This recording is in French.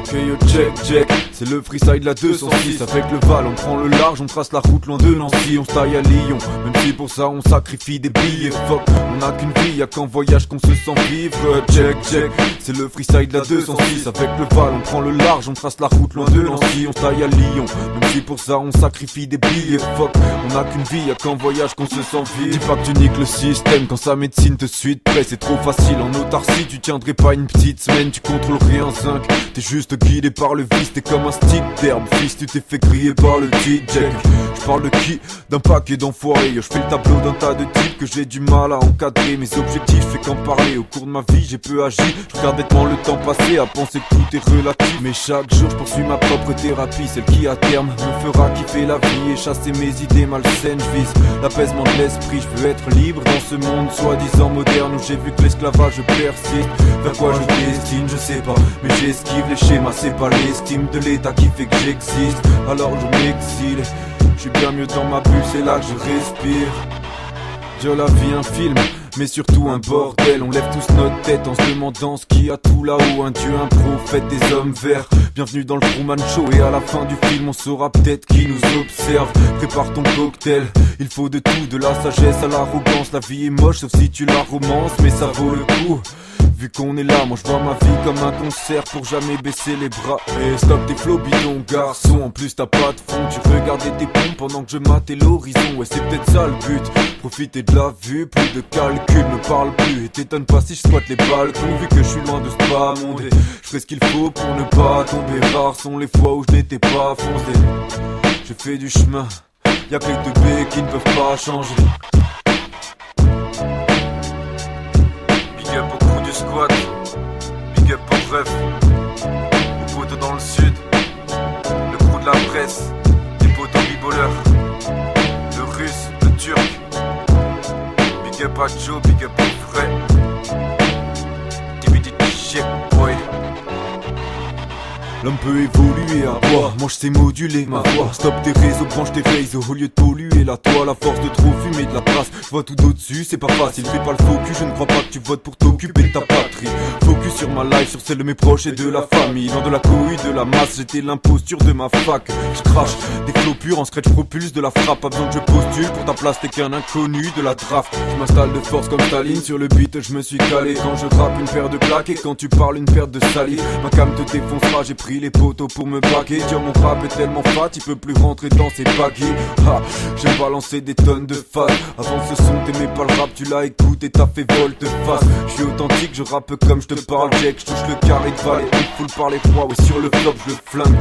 Ok yo check, c'est le freestyle de la 206. Avec le Val on prend le large, on trace la route loin de Nancy. On se taille à Lyon, même si pour ça on sacrifie des billets. Fuck, on a qu'une vie, y'a qu'en voyage qu'on se sent vivre. Check, c'est le freestyle de la 206. Avec le Val on prend le large, on trace la route loin de Nancy. On se taille à Lyon, même si pour ça on sacrifie des billets. Fuck, on a qu'une vie, y'a qu'en voyage qu'on se sent vivre. Dis pas que tu niques le système quand sa médecine te suit de près. C'est trop facile en autarcie, tu tiendrais pas une petite semaine. Tu contrôles rien, zinc, t'es juste guidé par le vice. T'es comme un stick d'herbe, fils, tu t'es fait griller par le DJ. Je parle de qui? D'un paquet d'enfoirés. Je fais le tableau d'un tas de types que j'ai du mal à encadrer. Mes objectifs, fait qu'en parler. Au cours de ma vie, j'ai peu agi. Je regarde bêtement le temps passer à penser que tout est relatif. Mais chaque jour, je poursuis ma propre thérapie. Celle qui à terme me fera kiffer la vie et chasser mes idées malsaines. Je vise l'apaisement de l'esprit. Je veux être libre dans ce monde soi-disant moderne où j'ai vu que l'esclavage persiste. Vers quoi je destine, je sais pas, mais j'esquive les schémas. C'est pas l'estime de l'état qui fait que j'existe. Alors je m'exile, je suis bien mieux dans ma bulle, c'est là que je respire. Dieu, la vie un film, mais surtout un bordel. On lève tous notre tête en se demandant ce qu'il y a tout là-haut. Un dieu, un prophète, des hommes verts. Bienvenue dans le Truman Show. Et à la fin du film on saura peut-être qui nous observe. Prépare ton cocktail, il faut de tout, de la sagesse à l'arrogance. La vie est moche sauf si tu la romances, mais ça vaut le coup. Vu qu'on est là, moi je vois ma vie comme un concert pour jamais baisser les bras. Et stop tes flots bidons, garçon. En plus t'as pas de fond, tu regardais tes pompes pendant que je matais l'horizon. Ouais c'est peut-être ça le but, profiter de la vue, plus de calcul, ne parle plus. Et t'étonne pas si je squatte les balcons, vu que je suis loin de ce bas monde. Et je ferai ce qu'il faut pour ne pas tomber. Rares sont les fois où je n'étais pas foncé. J'ai fait du chemin, y'a que les 2B qui ne peuvent pas changer. Big up au crew du squat, big up au ref, aux potos dans le sud, le crew de la presse, les potos biboleurs, le russe, le turc. Big up à Joe, big up au vrai, TBD shit boy. L'homme peut évoluer à boire, moi je sais moduler ma voix. Stop tes réseaux, branche tes réseaux au lieu de polluer la toile. La force de trop fumer de la place, je vois tout d'au-dessus, c'est pas facile. Fais pas le focus, je ne crois pas que tu votes pour t'occuper de ta patrie. Focus sur ma life, sur celle de mes proches et de la famille. Dans de la cohue, de la masse, j'étais l'imposture de ma fac. Je crache des flots purs en scratch propulse de la frappe. Pas besoin que je postule, pour ta place t'es qu'un inconnu de la draft. Je m'installe de force comme Staline, sur le beat je me suis calé. Quand je rappe une paire de plaques et quand tu parles une paire de salives. Ma cam te défoncera, j'ai pris les poteaux pour me baguer. Dire mon rap est tellement fat, il peut plus rentrer dans ses baguilles. Ha, j'ai balancé des tonnes de fat. Avant ce son t'aimais pas le rap, tu l'as écouté, t'as fait volte-face. Je suis authentique, je rappe comme je te parle, Jack. Je touche le carré de balle et on foule par les froids. Ouais sur le flop je le flingue.